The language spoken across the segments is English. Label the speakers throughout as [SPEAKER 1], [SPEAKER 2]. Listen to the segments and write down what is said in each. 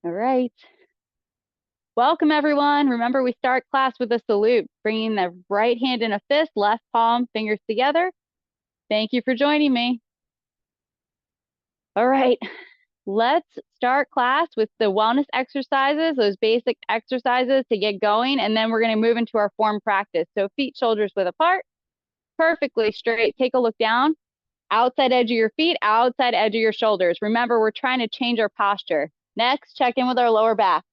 [SPEAKER 1] All right. Welcome, everyone. Remember, we start class with a salute, bringing the right hand in a fist, left palm, fingers together. Thank you for joining me. All right. Let's start class with the wellness exercises, those basic exercises to get going, and then we're going to move into our form practice. So feet, shoulders width apart, perfectly straight. Take a look down. Outside edge of your feet, outside edge of your shoulders. Remember, we're trying to change our posture. Next, check in with our lower back.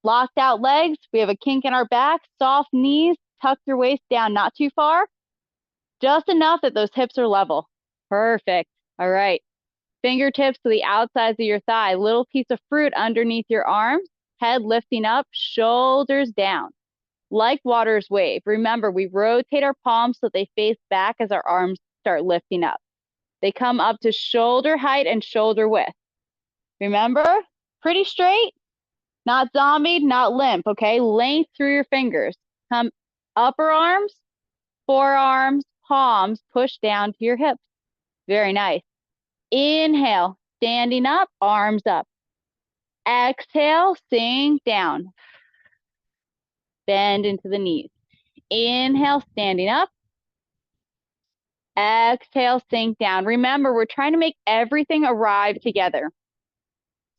[SPEAKER 1] Locked out legs, we have a kink in our back, soft knees, tuck your waist down, not too far, just enough that those hips are level. Perfect. All right. Fingertips to the outsides of your thigh, little piece of fruit underneath your arms, head lifting up, shoulders down. Like water's wave. Remember, we rotate our palms so they face back as our arms start lifting up. They come up to shoulder height and shoulder width. Remember, pretty straight, not zombied, not limp, okay? Length through your fingers. Come upper arms, forearms, palms, push down to your hips. Very nice. Inhale, standing up, arms up. Exhale, sink down. Bend into the knees. Inhale, standing up. Exhale, sink down. Remember, we're trying to make everything arrive together.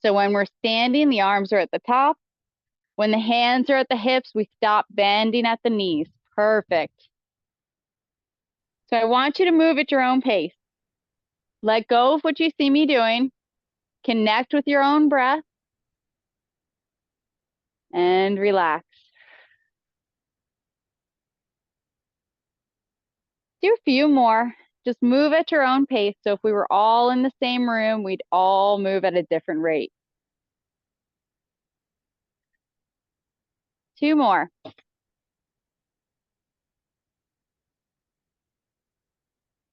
[SPEAKER 1] So when we're standing, the arms are at the top. When the hands are at the hips, we stop bending at the knees. Perfect. So I want you to move at your own pace. Let go of what you see me doing. Connect with your own breath. And relax. Do a few more. Just move at your own pace. So if we were all in the same room, we'd all move at a different rate. 2 more.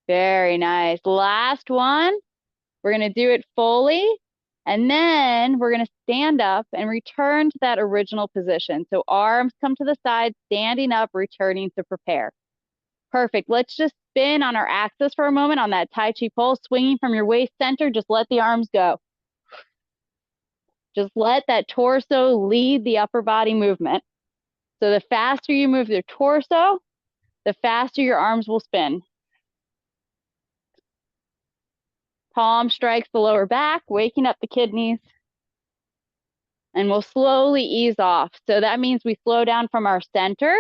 [SPEAKER 1] Very nice. Last one. We're going to do it fully. And then we're going to stand up and return to that original position. So arms come to the side, standing up, returning to prepare. Perfect. Let's just spin on our axis for a moment on that Tai Chi pole, swinging from your waist center. Just let the arms go. Just let that torso lead the upper body movement. So the faster you move your torso, the faster your arms will spin. Palm strikes the lower back, waking up the kidneys. And we'll slowly ease off. So that means we slow down from our center.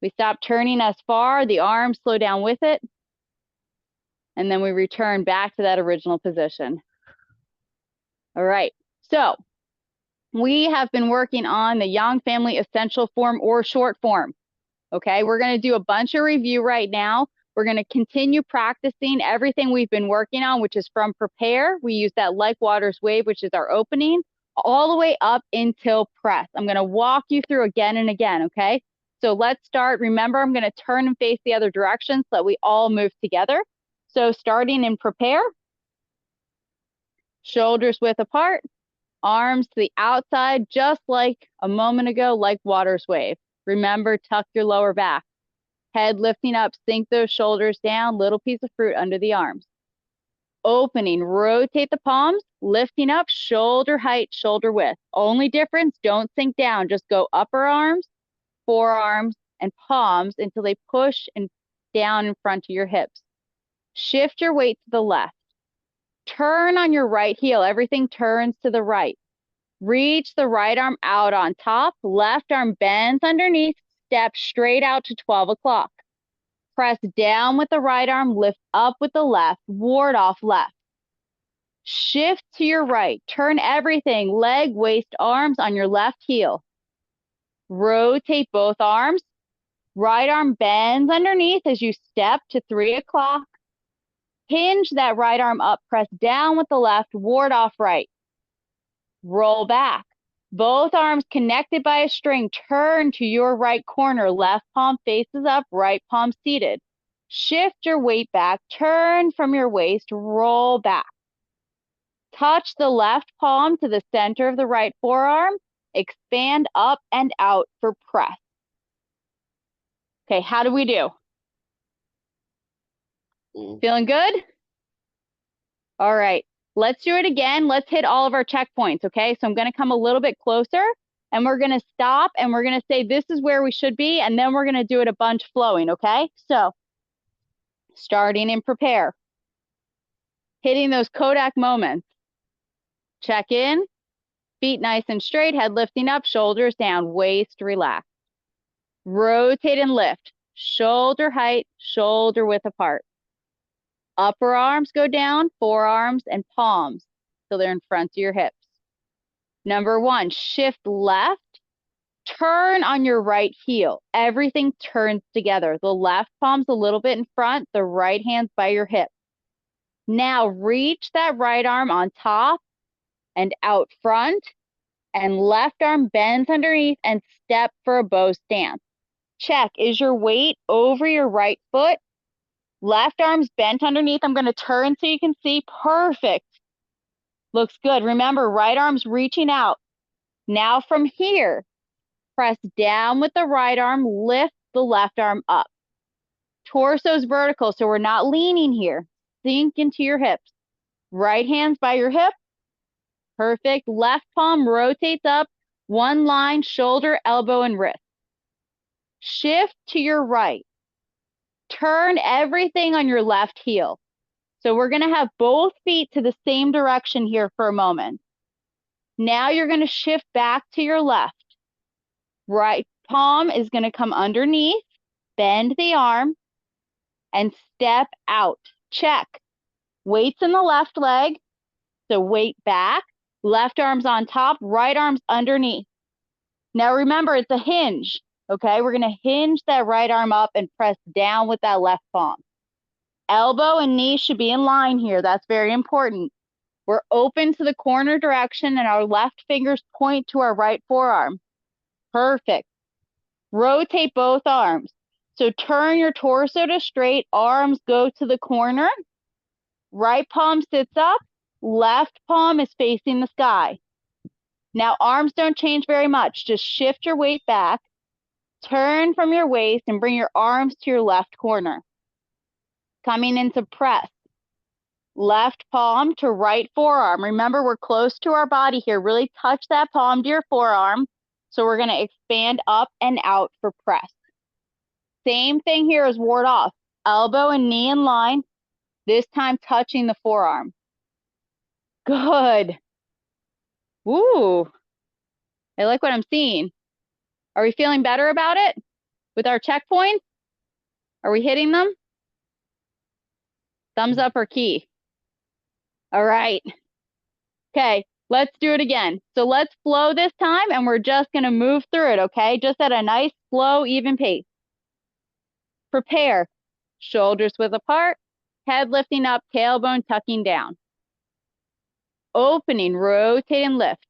[SPEAKER 1] We stop turning as far, the arms slow down with it. And then we return back to that original position. All right, so we have been working on the Yang Family Essential Form or short form. Okay, we're going to do a bunch of review right now. We're going to continue practicing everything we've been working on, which is from prepare. We use that like water's wave, which is our opening, all the way up until press. I'm going to walk you through again and again, okay? So let's start. Remember, I'm going to turn and face the other direction so that we all move together. So starting in prepare, shoulders width apart, arms to the outside, just like a moment ago, like water's wave. Remember, tuck your lower back. Head lifting up, sink those shoulders down, little piece of fruit under the arms. Opening, rotate the palms, lifting up, shoulder height, shoulder width. Only difference, don't sink down, just go upper arms, forearms, and palms until they push and down in front of your hips. Shift your weight to the left. Turn on your right heel, everything turns to the right. Reach the right arm out on top, left arm bends underneath, step straight out to 12 o'clock. Press down with the right arm, lift up with the left, ward off left. Shift to your right, turn everything, leg, waist, arms on your left heel. Rotate both arms. Right arm bends underneath as you step to 3 o'clock. Hinge that right arm up, press down with the left, ward off right. Roll back. Both arms connected by a string, turn to your right corner, left palm faces up, right palm seated. Shift your weight back, turn from your waist, roll back. Touch the left palm to the center of the right forearm, expand up and out for press. Okay, how do we do? Feeling good? All right, Let's do it again. Let's hit all of our checkpoints, okay? So I'm going to come a little bit closer, and we're going to stop, and we're going to say this is where we should be, and then we're going to do it a bunch flowing, okay? So starting in prepare. Hitting those Kodak moments. Check in. Feet nice and straight, head lifting up, shoulders down, waist relaxed. Rotate and lift. Shoulder height, shoulder width apart. Upper arms go down, forearms and palms till they're in front of your hips. Number 1, shift left. Turn on your right heel. Everything turns together. The left palm's a little bit in front, the right hand's by your hip. Now reach that right arm on top and out front, and left arm bends underneath and step for a bow stance. Check, is your weight over your right foot? Left arm's bent underneath. I'm going to turn so you can see. Perfect. Looks good. Remember, right arm's reaching out. Now from here, press down with the right arm, lift the left arm up. Torso's vertical, so we're not leaning here. Sink into your hips. Right hand's by your hip. Perfect. Left palm rotates up. One line, shoulder, elbow, and wrist. Shift to your right. Turn everything on your left heel. So we're going to have both feet to the same direction here for a moment. Now you're going to shift back to your left. Right palm is going to come underneath, bend the arm, and step out. Check. Weight's in the left leg, so weight back. Left arm's on top, right arm's underneath. Now remember, it's a hinge, okay? We're going to hinge that right arm up and press down with that left palm. Elbow and knee should be in line here. That's very important. We're open to the corner direction, and our left fingers point to our right forearm. Perfect. Rotate both arms. So turn your torso to straight, arms go to the corner. Right palm sits up, left palm is facing the sky. Now arms don't change very much. Just shift your weight back, turn from your waist, and bring your arms to your left corner. Coming into press. Left palm to right forearm. Remember, we're close to our body here. Really touch that palm to your forearm. So we're going to expand up and out for press. Same thing here as ward off. Elbow and knee in line. This time touching the forearm. Good. Ooh. I like what I'm seeing. Are we feeling better about it with our checkpoints? Are we hitting them? Thumbs up or key. All right. Okay, let's do it again. So let's flow this time, and we're just going to move through it, okay? Just at a nice, slow, even pace. Prepare. Shoulders width apart, head lifting up, tailbone tucking down. Opening, rotate and lift.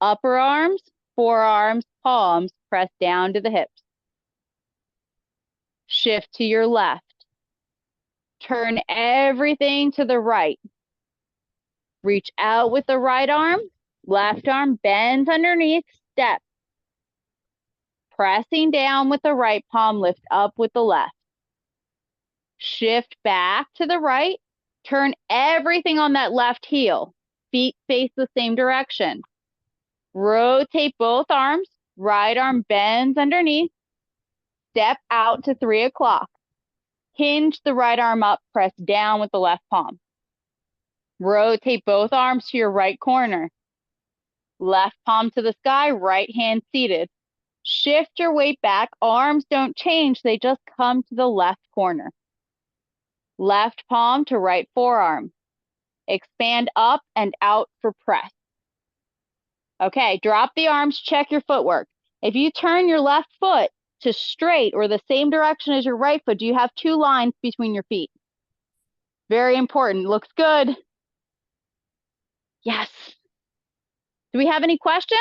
[SPEAKER 1] Upper arms, forearms, palms, press down to the hips. Shift to your left. Turn everything to the right. Reach out with the right arm, left arm bends underneath, step. Pressing down with the right palm, lift up with the left. Shift back to the right, turn everything on that left heel. Feet face the same direction. Rotate both arms, right arm bends underneath, step out to 3 o'clock. Hinge the right arm up, press down with the left palm. Rotate both arms to your right corner. Left palm to the sky, right hand seated. Shift your weight back. Arms don't change, they just come to the left corner. Left palm to right forearm. Expand up and out for press. Okay, drop the arms, check your footwork. If you turn your left foot to straight or the same direction as your right foot, do you have 2 lines between your feet? Very important. Looks good. Yes. Do we have any questions?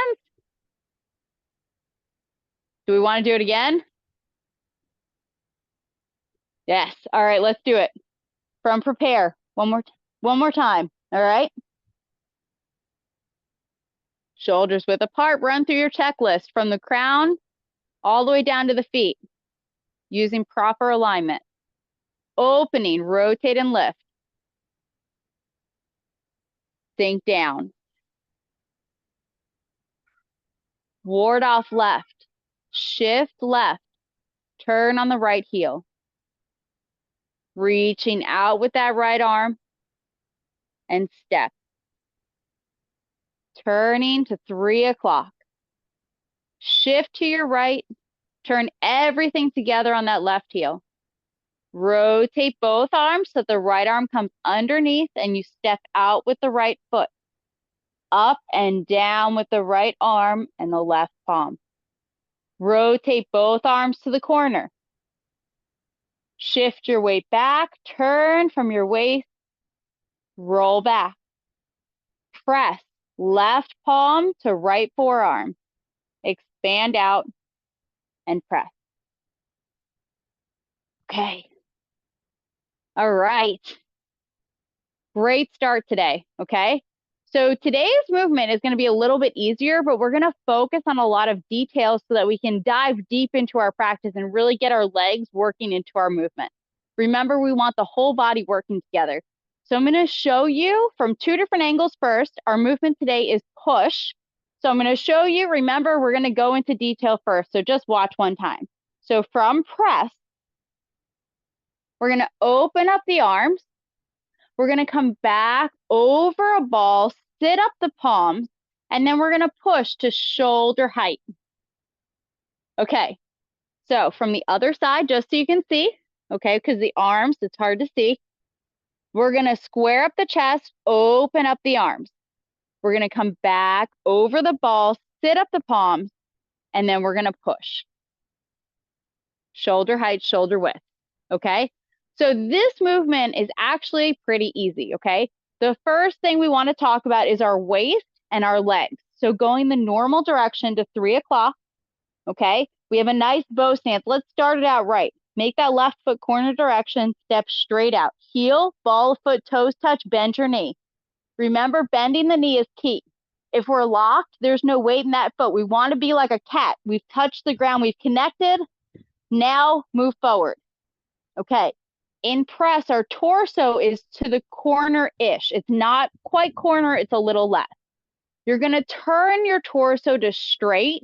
[SPEAKER 1] Do we want to do it again? Yes. All right, let's do it. From prepare. One more time. All right. Shoulders width apart. Run through your checklist from the crown all the way down to the feet using proper alignment. Opening, rotate and lift. sink down. Ward off left. Shift left. Turn on the right heel. Reaching out with that right arm and step. Turning to 3 o'clock. Shift to your right. Turn everything together on that left heel. Rotate both arms so the right arm comes underneath and you step out with the right foot. Up and down with the right arm and the left palm. Rotate both arms to the corner. Shift your weight back, turn from your waist, roll back. Press left palm to right forearm. Expand out and press. Okay. All right. Great start today, okay? So today's movement is going to be a little bit easier, but we're going to focus on a lot of details so that we can dive deep into our practice and really get our legs working into our movement. Remember, we want the whole body working together. So I'm going to show you from 2 different angles first. Our movement today is push. So I'm going to show you, remember, we're going to go into detail first. So just watch one time. So from press, we're going to open up the arms. We're going to come back over a ball, sit up the palms, and then we're going to push to shoulder height. Okay, so from the other side, just so you can see, okay, because the arms, it's hard to see. We're going to square up the chest, open up the arms. We're going to come back over the ball, sit up the palms, and then we're going to push. Shoulder height, shoulder width, okay? So this movement is actually pretty easy, okay? The first thing we want to talk about is our waist and our legs. So going the normal direction to 3 o'clock, okay? We have a nice bow stance. Let's start it out right. Make that left foot corner direction, step straight out. Heel, ball of foot, toes touch, bend your knee. Remember, bending the knee is key. If we're locked, there's no weight in that foot. We want to be like a cat. We've touched the ground, we've connected. Now move forward, okay? In press, our torso is to the corner-ish. It's not quite corner, it's a little left. You're going to turn your torso to straight,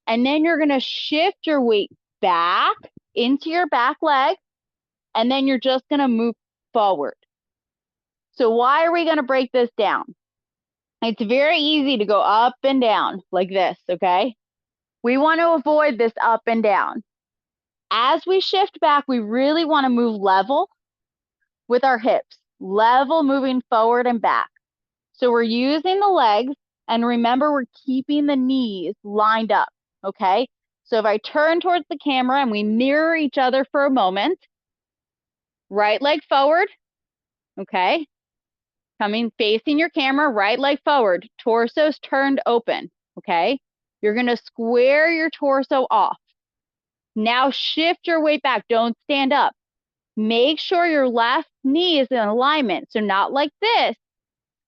[SPEAKER 1] and then you're going to shift your weight back into your back leg, and then you're just going to move forward. So why are we going to break this down? It's very easy to go up and down like this, okay? We want to avoid this up and down. As we shift back, we really want to move level with our hips, level moving forward and back. So we're using the legs, and remember, we're keeping the knees lined up, okay? So if I turn towards the camera and we mirror each other for a moment, right leg forward, okay? Coming, facing your camera, right leg forward, torso's turned open, okay? You're gonna square your torso off. Now shift your weight back, don't stand up. Make sure your left knee is in alignment, so not like this.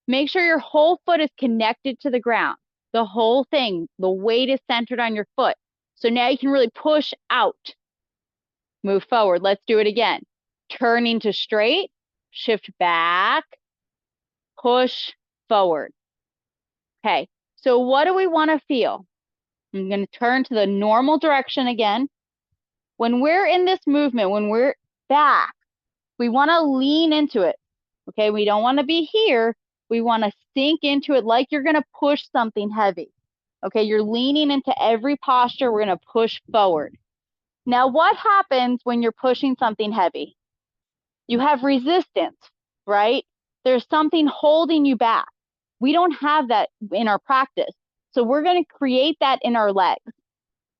[SPEAKER 1] Make sure your whole foot is connected to the ground. The whole thing, the weight is centered on your foot. So now you can really push out. Move forward, let's do it again. Turning to straight, shift back, push forward. Okay, so what do we want to feel? I'm going to turn to the normal direction again. When we're in this movement, when we're back, we want to lean into it. Okay, we don't want to be here. We want to sink into it like you're going to push something heavy. Okay, you're leaning into every posture. We're going to push forward. Now, what happens when you're pushing something heavy? You have resistance, right? There's something holding you back. We don't have that in our practice. So we're going to create that in our legs.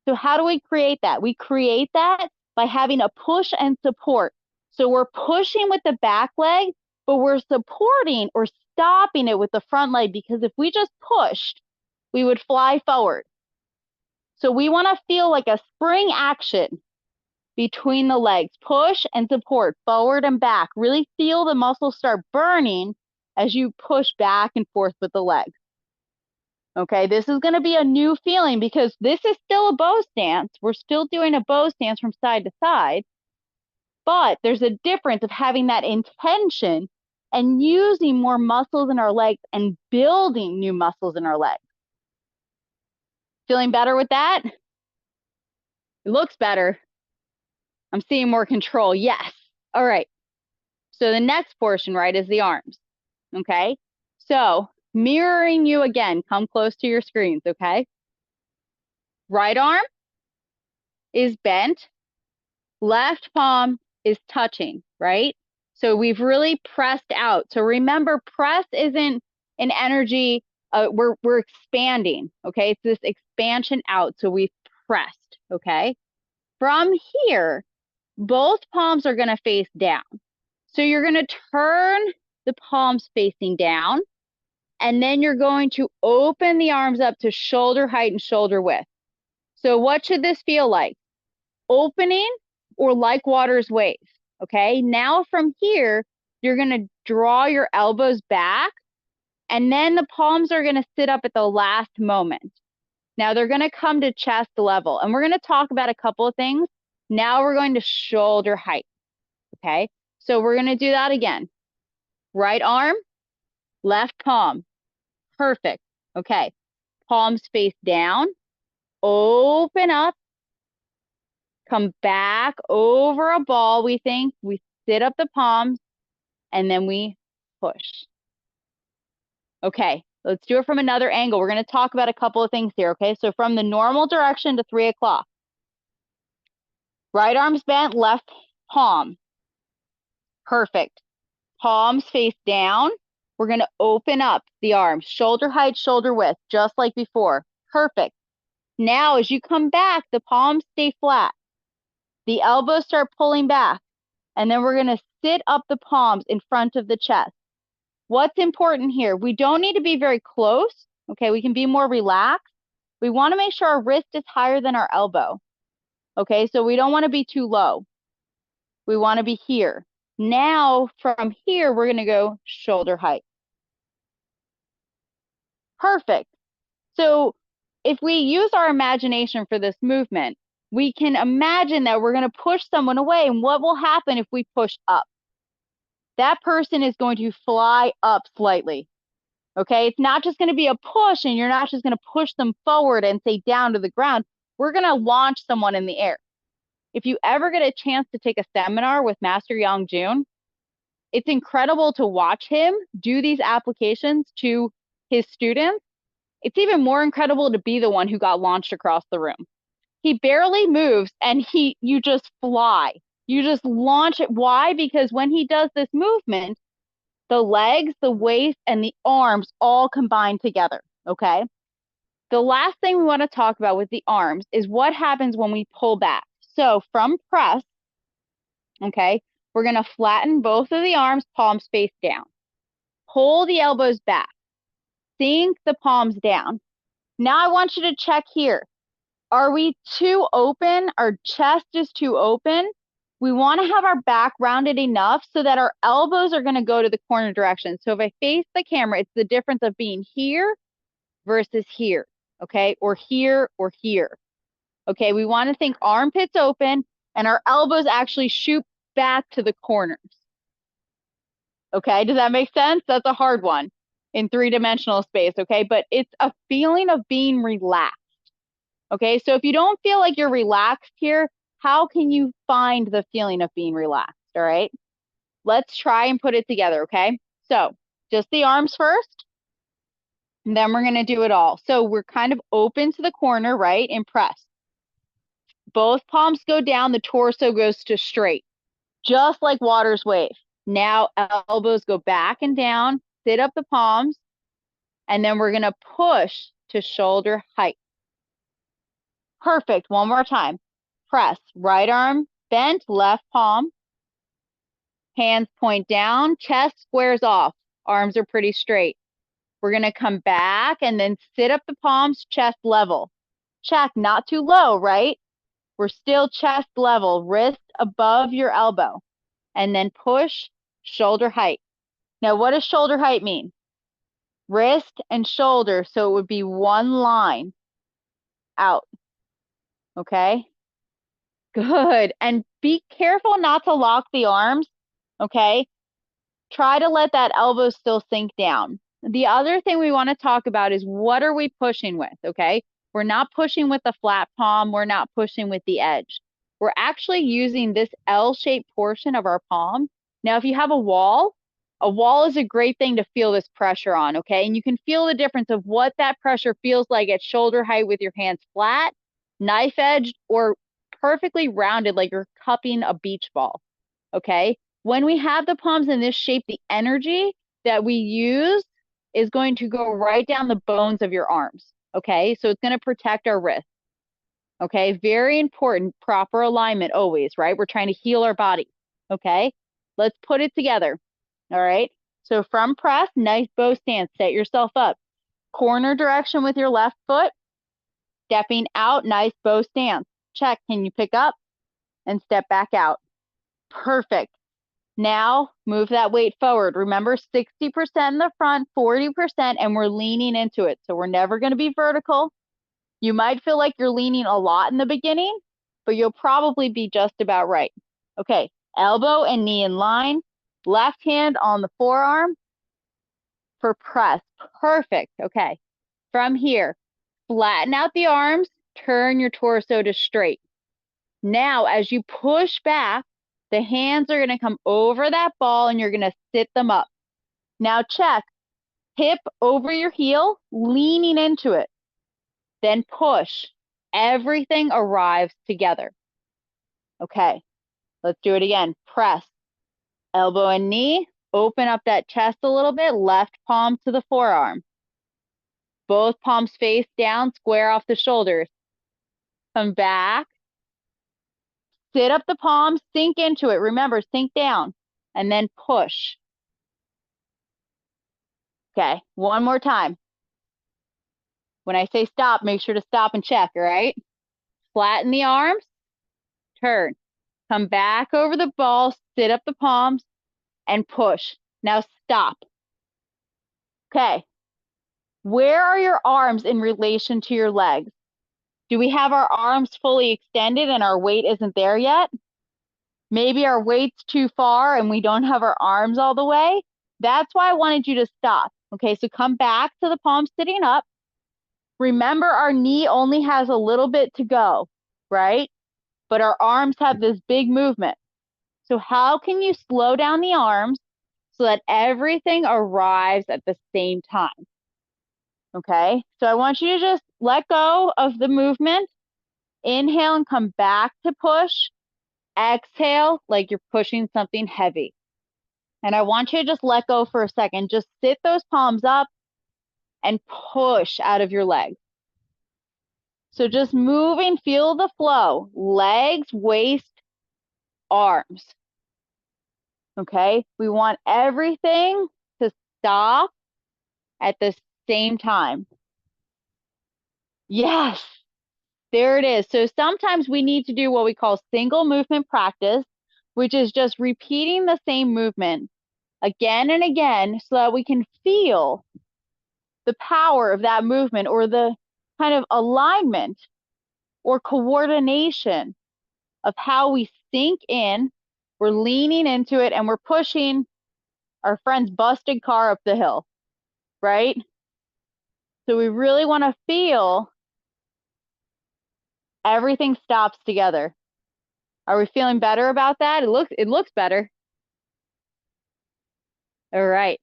[SPEAKER 1] So how do we create that? We create that by having a push and support. So we're pushing with the back leg, but we're supporting or stopping it with the front leg, because if we just pushed, we would fly forward. So we want to feel like a spring action between the legs. Push and support, forward and back. Really feel the muscles start burning as you push back and forth with the legs. Okay, this is going to be a new feeling because this is still a bow stance. We're still doing a bow stance from side to side, but there's a difference of having that intention and using more muscles in our legs and building new muscles in our legs. Feeling better with that? It looks better. I'm seeing more control. Yes. All right. So the next portion, right, is the arms. Okay. So mirroring you again, come close to your screens. Okay. Right arm is bent. Left palm is touching, right? So we've really pressed out. So remember, press isn't an energy. We're expanding. Okay. It's this expansion out. So we've pressed. Okay. From here, both palms are going to face down. So you're going to turn the palms facing down, and then you're going to open the arms up to shoulder height and shoulder width. So what should this feel like? Opening or like water's wave? Okay, now from here, you're going to draw your elbows back, and then the palms are going to sit up at the last moment. Now they're going to come to chest level, and we're going to talk about a couple of things. Now we're going to shoulder height. Okay, so we're going to do that again. Right arm, left palm. Perfect. Okay, palms face down, open up, come back over a ball, we think. We sit up the palms, and then we push. Okay, let's do it from another angle. We're going to talk about a couple of things here, okay? So from the normal direction to 3 o'clock. Right arm's bent, left palm. Perfect. Palms face down. We're going to open up the arms, shoulder height, shoulder width, just like before. Perfect. Now, as you come back, the palms stay flat. The elbows start pulling back, and then we're going to sit up the palms in front of the chest. What's important here? We don't need to be very close. Okay, we can be more relaxed. We want to make sure our wrist is higher than our elbow. Okay, so we don't want to be too low. We want to be here. Now, from here, we're going to go shoulder height. Perfect. So if we use our imagination for this movement, we can imagine that we're going to push someone away. And what will happen if we push up? That person is going to fly up slightly. Okay, it's not just going to be a push, and you're not just going to push them forward and say down to the ground. We're going to launch someone in the air. If you ever get a chance to take a seminar with Master Yang Jun, it's incredible to watch him do these applications to his students. It's even more incredible to be the one who got launched across the room. He barely moves, and you just fly. You just launch it. Why? Because when he does this movement, the legs, the waist, and the arms all combine together, okay? The last thing we want to talk about with the arms is what happens when we pull back. So from press, okay, we're going to flatten both of the arms, palms face down. Pull the elbows back. Sink the palms down. Now I want you to check here. Are we too open? Our chest is too open. We want to have our back rounded enough so that our elbows are going to go to the corner direction. So if I face the camera, it's the difference of being here versus here, okay? Or here or here. Okay, we want to think armpits open and our elbows actually shoot back to the corners. Okay, does that make sense? That's a hard one in three-dimensional space, okay? But it's a feeling of being relaxed. Okay, so if you don't feel like you're relaxed here, how can you find the feeling of being relaxed, all right? Let's try and put it together, okay? So just the arms first, and then we're going to do it all. So we're kind of open to the corner, right, and press. Both palms go down, the torso goes to straight, just like water's wave. Now elbows go back and down, sit up the palms, and then we're going to push to shoulder height. Perfect. One more time. Press. Right arm bent, left palm. Hands point down, chest squares off. Arms are pretty straight. We're going to come back and then sit up the palms, chest level. Check, not too low, right? We're still chest level, wrist above your elbow. And then push, shoulder height. Now, what does shoulder height mean? Wrist and shoulder, so it would be one line out. Okay? Good. And be careful not to lock the arms, okay? Try to let that elbow still sink down. The other thing we want to talk about is what are we pushing with, okay? We're not pushing with the flat palm. We're not pushing with the edge. We're actually using this L-shaped portion of our palm. Now, if you have a wall is a great thing to feel this pressure on, okay? And you can feel the difference of what that pressure feels like at shoulder height with your hands flat, knife edged, or perfectly rounded like you're cupping a beach ball, okay? When we have the palms in this shape, the energy that we use is going to go right down the bones of your arms, okay? So it's going to protect our wrist, okay? Very important, proper alignment always, right? We're trying to heal our body, okay? Let's put it together, all right? So from press, nice bow stance, set yourself up. Corner direction with your left foot, stepping out, nice bow stance. Check, can you pick up and step back out? Perfect. Now move that weight forward. Remember 60% in the front, 40%, and we're leaning into it. So we're never going to be vertical. You might feel like you're leaning a lot in the beginning, but you'll probably be just about right. Okay, elbow and knee in line, left hand on the forearm for press. Perfect. Okay, from here, flatten out the arms, turn your torso to straight. Now, as you push back, the hands are going to come over that ball and you're going to sit them up. Now check, hip over your heel, leaning into it. Then push. Everything arrives together. Okay, let's do it again. Press, elbow and knee, open up that chest a little bit, left palm to the forearm. Both palms face down, square off the shoulders. Come back, sit up the palms, sink into it. Remember, sink down, and then push. Okay, one more time. When I say stop, make sure to stop and check, all right? Flatten the arms, turn. Come back over the ball, sit up the palms, and push. Now stop. Okay. Where are your arms in relation to your legs? Do we have our arms fully extended and our weight isn't there yet? Maybe our weight's too far and we don't have our arms all the way. That's why I wanted you to stop. Okay, so come back to the palm sitting up. Remember, our knee only has a little bit to go, right? But our arms have this big movement. So how can you slow down the arms so that everything arrives at the same time? Okay, so I want you to just let go of the movement. Inhale and come back to push. Exhale like you're pushing something heavy. And I want you to just let go for a second. Just sit those palms up and push out of your legs. So just moving, feel the flow. Legs, waist, arms. Okay, we want everything to stop at the same time. Yes, there it is. So sometimes we need to do what we call single movement practice, which is just repeating the same movement again and again so that we can feel the power of that movement or the kind of alignment or coordination of how we sink in, we're leaning into it, and we're pushing our friend's busted car up the hill, right? So we really want to feel everything stops together. Are we feeling better about that? It looks better. All right.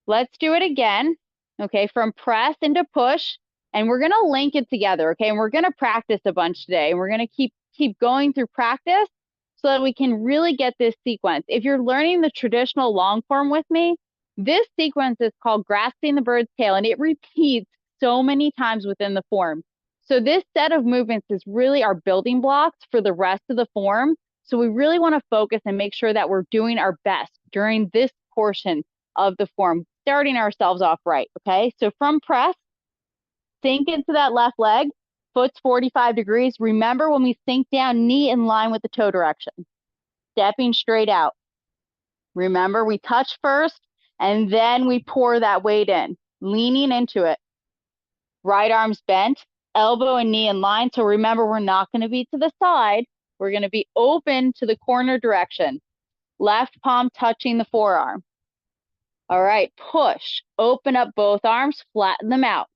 [SPEAKER 1] Let's do it again. Okay, from press into push, and we're gonna link it together, okay? And we're gonna practice a bunch today, and we're gonna keep going through practice so that we can really get this sequence. If you're learning the traditional long form with me, this sequence is called grasping the bird's tail, and it repeats so many times within the form. So this set of movements is really our building blocks for the rest of the form. So we really want to focus and make sure that we're doing our best during this portion of the form, starting ourselves off right, okay? So from press, sink into that left leg, foot's 45 degrees. Remember, when we sink down, knee in line with the toe direction, stepping straight out. Remember, we touch first, and then we pour that weight in, leaning into it. Right arm's bent, elbow and knee in line. So remember, we're not going to be to the side. We're going to be open to the corner direction. Left palm touching the forearm. All right, push. Open up both arms, flatten them out.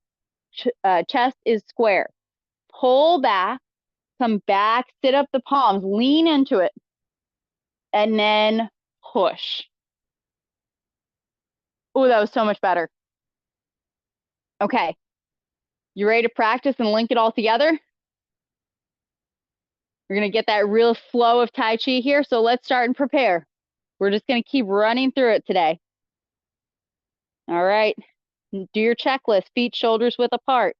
[SPEAKER 1] Chest is square. Pull back, come back, sit up the palms, lean into it, and then push. Oh, that was so much better. Okay, you ready to practice and link it all together? We're going to get that real flow of Tai Chi here, so let's start and prepare. We're just going to keep running through it today. All right, do your checklist, feet, shoulders width apart.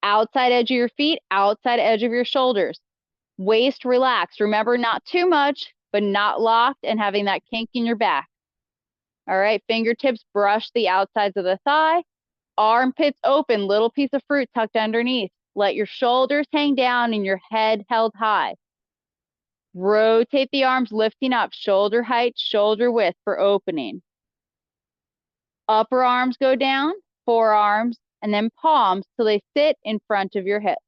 [SPEAKER 1] Outside edge of your feet, outside edge of your shoulders. Waist relaxed. Remember, not too much, but not locked and having that kink in your back. All right, fingertips brush the outsides of the thigh. Armpits open, little piece of fruit tucked underneath. Let your shoulders hang down and your head held high. Rotate the arms, lifting up, shoulder height, shoulder width for opening. Upper arms go down, forearms, and then palms till they sit in front of your hips.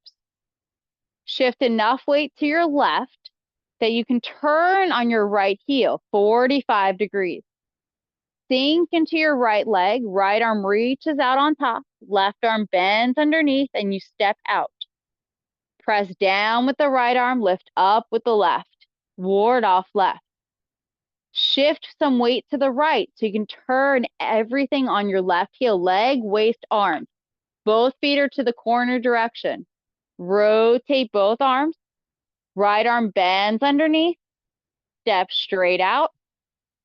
[SPEAKER 1] Shift enough weight to your left that you can turn on your right heel, 45 degrees. Sink into your right leg, right arm reaches out on top, left arm bends underneath, and you step out. Press down with the right arm, lift up with the left. Ward off left. Shift some weight to the right so you can turn everything on your left heel, leg, waist, arms. Both feet are to the corner direction. Rotate both arms. Right arm bends underneath. Step straight out.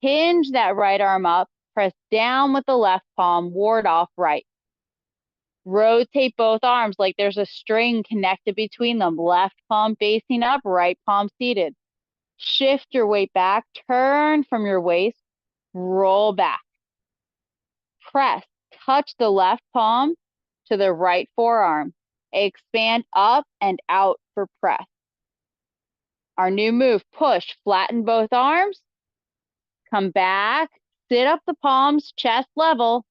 [SPEAKER 1] Hinge that right arm up. Press down with the left palm. Ward off right. Rotate both arms like there's a string connected between them. Left palm facing up, right palm seated. Shift your weight back. Turn from your waist. Roll back. Press. Touch the left palm to the right forearm. Expand up and out for press. Our new move, push. Flatten both arms. Come back. Sit up the palms, chest level,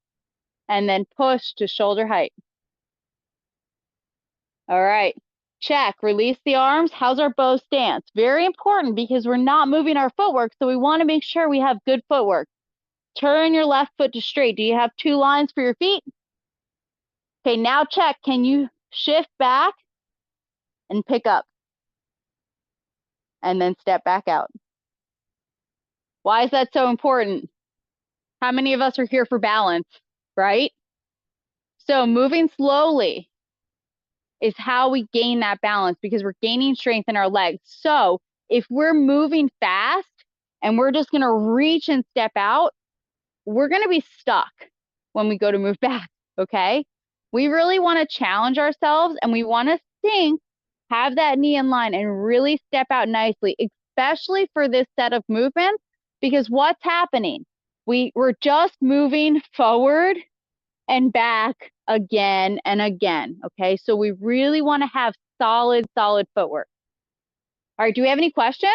[SPEAKER 1] and then push to shoulder height. All right. Check. Release the arms. How's our bow stance? Very important because we're not moving our footwork, so we want to make sure we have good footwork. Turn your left foot to straight. Do you have two lines for your feet? Okay, now check. Can you shift back and pick up? And then step back out. Why is that so important? How many of us are here for balance, right? So moving slowly is how we gain that balance because we're gaining strength in our legs. So if we're moving fast and we're just going to reach and step out, we're going to be stuck when we go to move back, okay? We really want to challenge ourselves and we want to think, have that knee in line and really step out nicely, especially for this set of movements, because what's happening? We're just moving forward and back again and again, okay? So we really want to have solid footwork. All right, do we have any questions?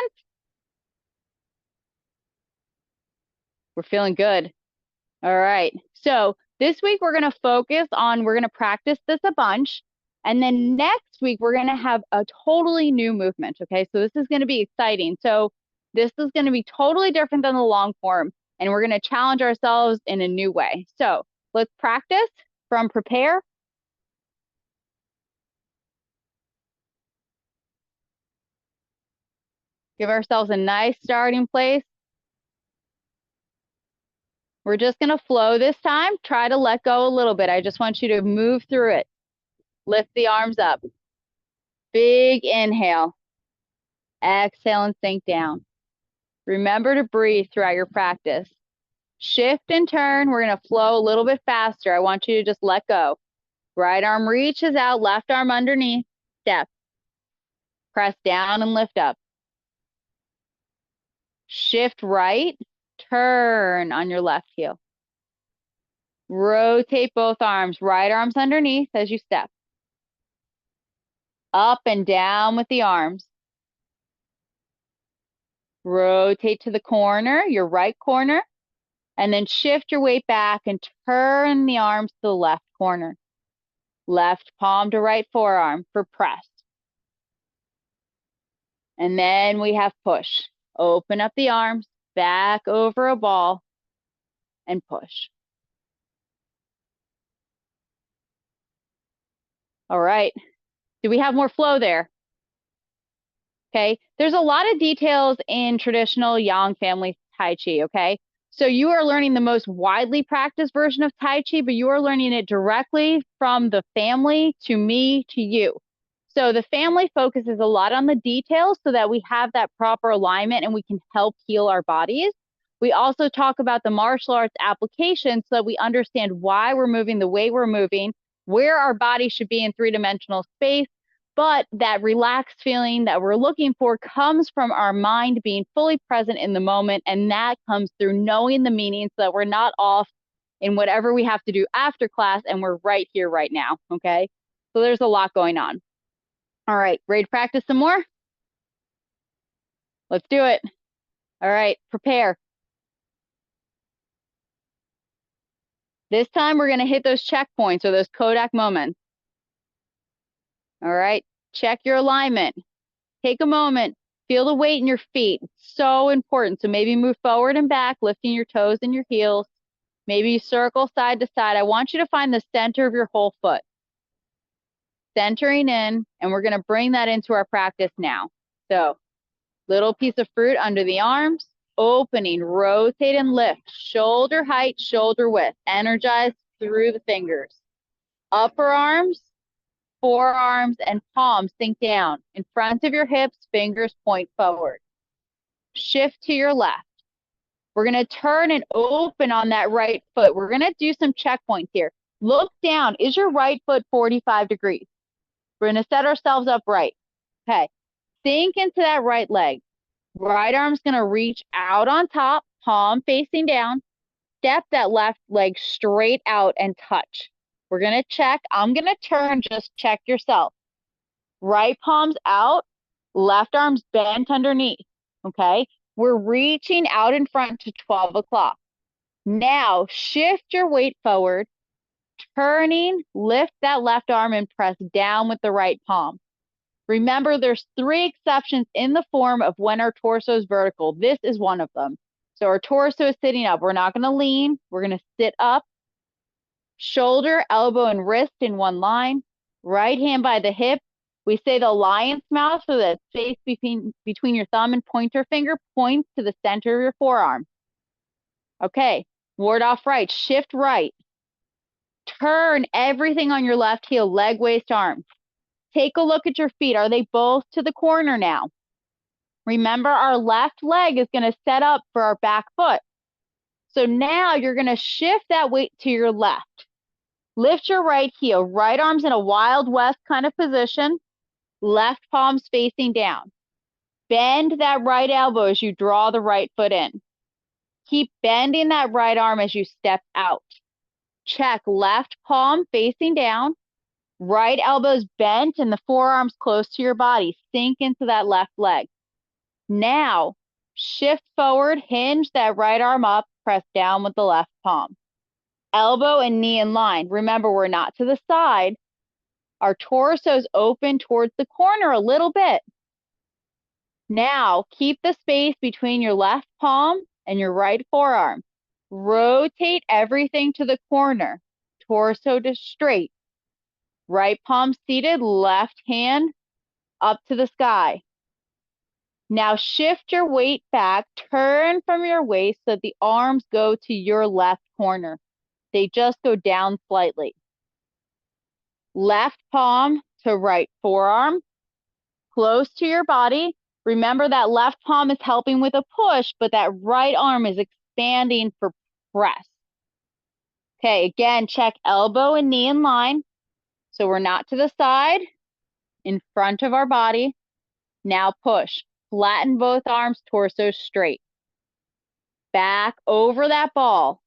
[SPEAKER 1] We're feeling good. All right, so this week we're going to focus on, we're going to practice this a bunch, and then next week we're going to have a totally new movement, okay? So this is going to be exciting. So this is going to be totally different than the long form, and we're going to challenge ourselves in a new way. So let's practice from prepare. Give ourselves a nice starting place. We're just going to flow this time. Try to let go a little bit. I just want you to move through it. Lift the arms up. Big inhale. Exhale and sink down. Remember to breathe throughout your practice. Shift and turn. We're going to flow a little bit faster. I want you to just let go. Right arm reaches out, left arm underneath. Step. Press down and lift up. Shift right. Turn on your left heel. Rotate both arms. Right arm's underneath as you step. Up and down with the arms. Rotate to the corner, your right corner, and then shift your weight back and turn the arms to the left corner. Left palm to right forearm for press. And then we have push. Open up the arms, back over a ball, and push. All right. Do we have more flow there? Okay. There's a lot of details in traditional Yang family Tai Chi, okay? So you are learning the most widely practiced version of Tai Chi, but you are learning it directly from the family to me to you. So the family focuses a lot on the details so that we have that proper alignment and we can help heal our bodies. We also talk about the martial arts application so that we understand why we're moving the way we're moving, where our body should be in three-dimensional space, but that relaxed feeling that we're looking for comes from our mind being fully present in the moment, and that comes through knowing the meaning so that we're not off in whatever we have to do after class and we're right here, right now, okay? So there's a lot going on. All right, ready to practice some more? Let's do it. All right, prepare. This time we're gonna hit those checkpoints or those Kodak moments. All right, check your alignment. Take a moment, feel the weight in your feet. It's so important. So maybe move forward and back, lifting your toes and your heels. Maybe circle side to side. I want you to find the center of your whole foot. Centering in, and we're gonna bring that into our practice now. So little piece of fruit under the arms, opening, rotate and lift, shoulder height, shoulder width, energize through the fingers. Upper arms, forearms, and palms sink down. In front of your hips, fingers point forward. Shift to your left. We're gonna turn and open on that right foot. We're gonna do some checkpoints here. Look down, is your right foot 45 degrees? We're gonna set ourselves up right. Okay, sink into that right leg. Right arm's gonna reach out on top, palm facing down. Step that left leg straight out and touch. We're gonna check. I'm gonna turn, just check yourself. Right palm's out, left arm's bent underneath, okay? We're reaching out in front to 12 o'clock. Now shift your weight forward, turning, lift that left arm and press down with the right palm. Remember, there's 3 exceptions in the form of when our torso is vertical. This is one of them. So our torso is sitting up. We're not going to lean. We're going to sit up. Shoulder, elbow, and wrist in one line. Right hand by the hip. We say the lion's mouth, so that space between your thumb and pointer finger points to the center of your forearm. Okay, ward off right. Shift right. Turn everything on your left heel, leg, waist, arm. Take a look at your feet. Are they both to the corner now? Remember, our left leg is going to set up for our back foot. So now you're going to shift that weight to your left. Lift your right heel. Right arm's in a Wild West kind of position. Left palm's facing down. Bend that right elbow as you draw the right foot in. Keep bending that right arm as you step out. Check left palm facing down. Right elbow's bent and the forearms close to your body. Sink into that left leg. Now, shift forward, hinge that right arm up, press down with the left palm. Elbow and knee in line. Remember, we're not to the side. Our torso's open towards the corner a little bit. Now, keep the space between your left palm and your right forearm. Rotate everything to the corner. Torso to straight. Right palm seated, left hand up to the sky. Now shift your weight back, turn from your waist so that the arms go to your left corner. They just go down slightly. Left palm to right forearm, close to your body. Remember that left palm is helping with a push, but that right arm is expanding for press. Okay, again, check elbow and knee in line. So we're not to the side, in front of our body. Now push. Flatten both arms, torso straight. Back over that ball.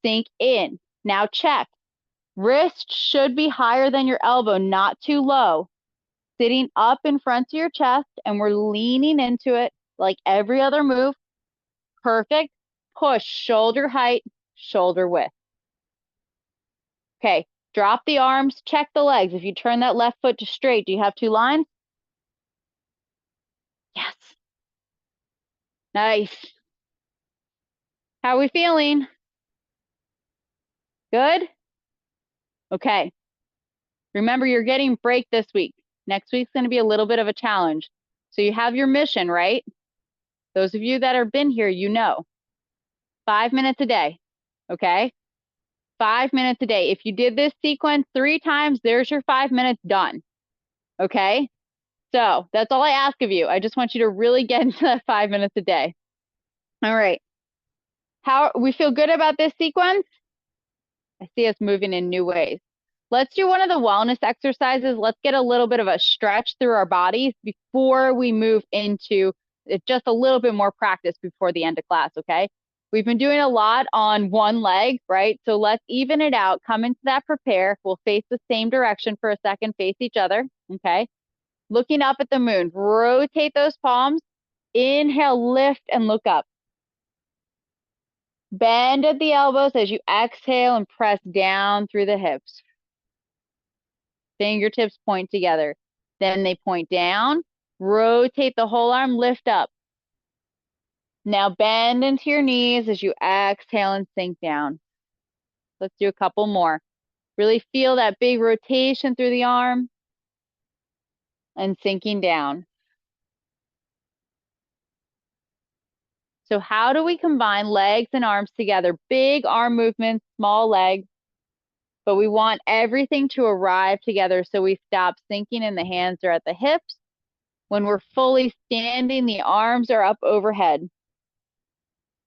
[SPEAKER 1] Sink in. Now check. Wrist should be higher than your elbow, not too low. Sitting up in front of your chest, and we're leaning into it like every other move. Perfect. Push, shoulder height, shoulder width. Okay, drop the arms, check the legs. If you turn that left foot to straight, do you have 2 lines? Yes. Nice. How are we feeling? Good? Okay. Remember, you're getting break this week. Next week's going to be a little bit of a challenge. So you have your mission, right? Those of you that have been here, you know. 5 minutes a day, okay? 5 minutes a day. If you did this sequence 3 times, there's your 5 minutes done, okay? So that's all I ask of you. I just want you to really get into that 5 minutes a day. All right. How we feel good about this sequence? I see us moving in new ways. Let's do one of the wellness exercises. Let's get a little bit of a stretch through our bodies before we move into just a little bit more practice before the end of class, okay? We've been doing a lot on one leg, right? So let's even it out. Come into that prepare. We'll face the same direction for a second, face each other, okay? Looking up at the moon. Rotate those palms. Inhale, lift, and look up. Bend at the elbows as you exhale and press down through the hips. Fingertips point together. Then they point down. Rotate the whole arm, lift up. Now bend into your knees as you exhale and sink down. Let's do a couple more. Really feel that big rotation through the arm and sinking down. So how do we combine legs and arms together? Big arm movements, small legs, but we want everything to arrive together so we stop sinking and the hands are at the hips. When we're fully standing, the arms are up overhead.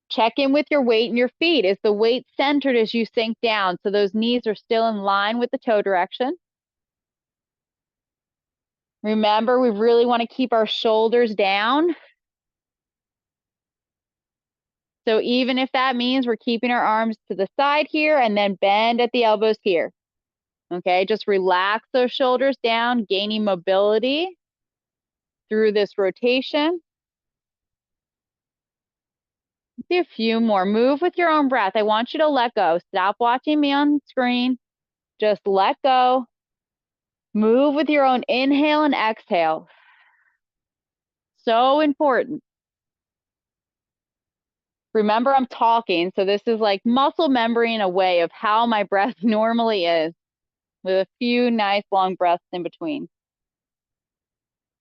[SPEAKER 1] Check in with your weight and your feet. Is the weight centered as you sink down so those knees are still in line with the toe direction? Remember, we really want to keep our shoulders down. So even if that means we're keeping our arms to the side here and then bend at the elbows here. Okay, just relax those shoulders down, gaining mobility through this rotation. Let's do a few more. Move with your own breath. I want you to let go. Stop watching me on screen. Just let go. Move with your own inhale and exhale. So important. Remember, I'm talking, so this is like muscle memory in a way of how my breath normally is, with a few nice long breaths in between.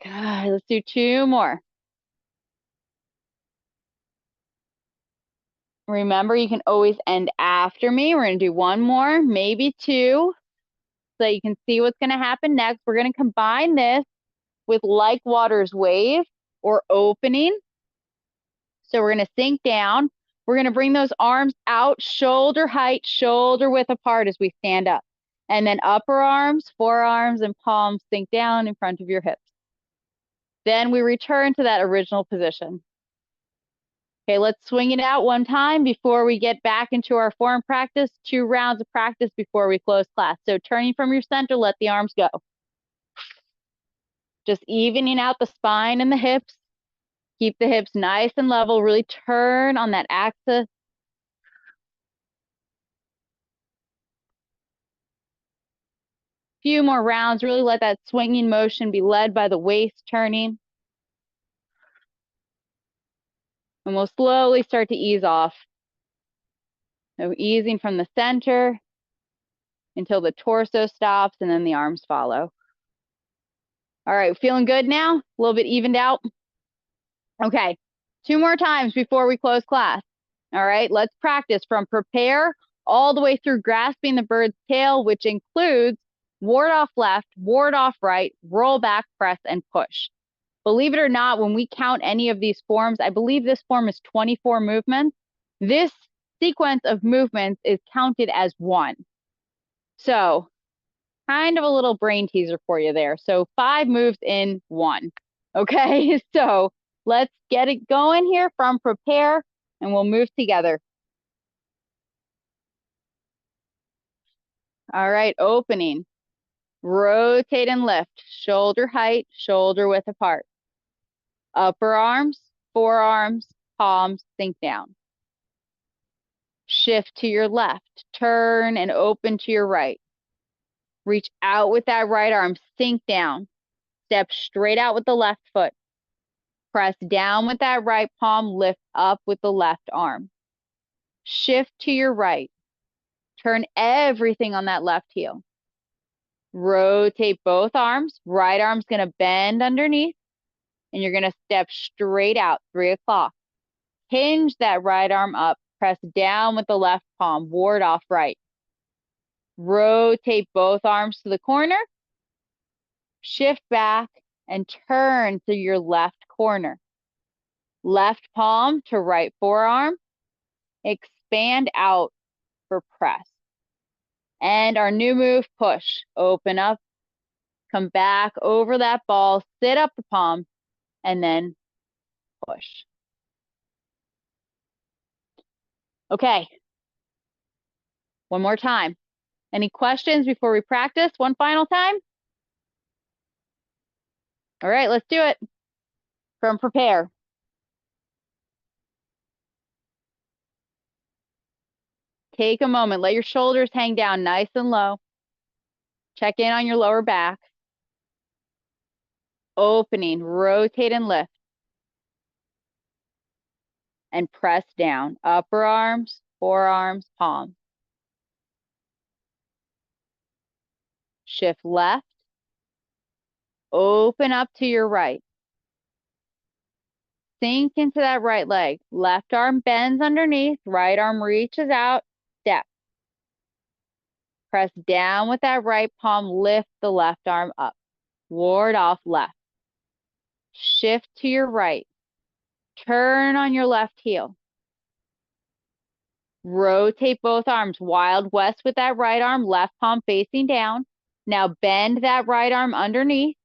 [SPEAKER 1] God, let's do 2 more. Remember, you can always end after me. We're going to do 1 more, maybe 2, so that you can see what's going to happen next. We're going to combine this with like water's wave or opening. So we're going to sink down. We're going to bring those arms out, shoulder height, shoulder width apart as we stand up. And then upper arms, forearms, and palms sink down in front of your hips. Then we return to that original position. Okay, let's swing it out 1 time before we get back into our form practice. 2 rounds of practice before we close class. So turning from your center, let the arms go. Just evening out the spine and the hips. Keep the hips nice and level. Really turn on that axis. Few more rounds. Really let that swinging motion be led by the waist turning. And we'll slowly start to ease off. So easing from the center until the torso stops and then the arms follow. All right, feeling good now? A little bit evened out? Okay, 2 more times before we close class. All right, let's practice from prepare all the way through grasping the bird's tail, which includes ward off left, ward off right, roll back, press, and push. Believe it or not, when we count any of these forms, I believe this form is 24 movements. This sequence of movements is counted as 1. So kind of a little brain teaser for you there. So 5 moves in 1. Okay, so let's get it going here from prepare and we'll move together. All right, opening. Rotate and lift. Shoulder height, shoulder width apart. Upper arms, forearms, palms sink down. Shift to your left. Turn and open to your right. Reach out with that right arm. Sink down. Step straight out with the left foot. Press down with that right palm. Lift up with the left arm. Shift to your right. Turn everything on that left heel. Rotate both arms. Right arm's going to bend underneath, and you're going to step straight out, 3 o'clock. Hinge that right arm up. Press down with the left palm. Ward off right. Rotate both arms to the corner. Shift back and turn to your left corner. Left palm to right forearm. Expand out for press. And our new move, push. Open up. Come back over that ball. Sit up the palm. And then push. Okay. One more time. Any questions before we practice one final time? All right, let's do it. From prepare. Take a moment. Let your shoulders hang down nice and low. Check in on your lower back. Opening, rotate and lift. And press down. Upper arms, forearms, palms. Shift left. Open up to your right. Sink into that right leg. Left arm bends underneath. Right arm reaches out. Step. Press down with that right palm. Lift the left arm up. Ward off left. Shift to your right. Turn on your left heel. Rotate both arms. Wild West with that right arm. Left palm facing down. Now bend that right arm underneath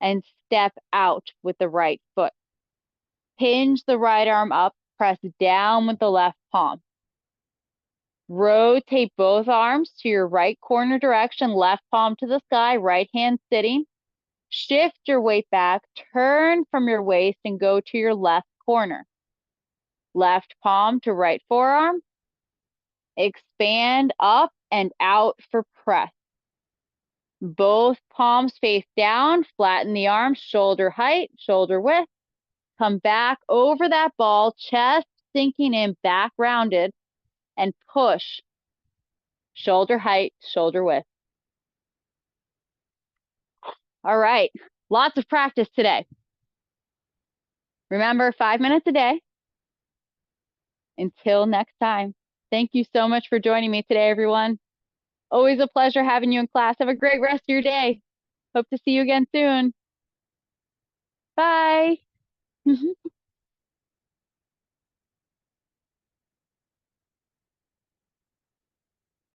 [SPEAKER 1] and step out with the right foot. Hinge the right arm up. Press down with the left palm. Rotate both arms to your right corner direction. Left palm to the sky. Right hand sitting. Shift your weight back, turn from your waist and go to your left corner. Left palm to right forearm. Expand up and out for press. Both palms face down, flatten the arms, shoulder height, shoulder width. Come back over that ball, chest sinking in, back rounded, and push. Shoulder height, shoulder width. All right, lots of practice today. Remember, 5 minutes a day. Until next time, thank you so much for joining me today, everyone. Always a pleasure having you in class. Have a great rest of your day. Hope to see you again soon. Bye.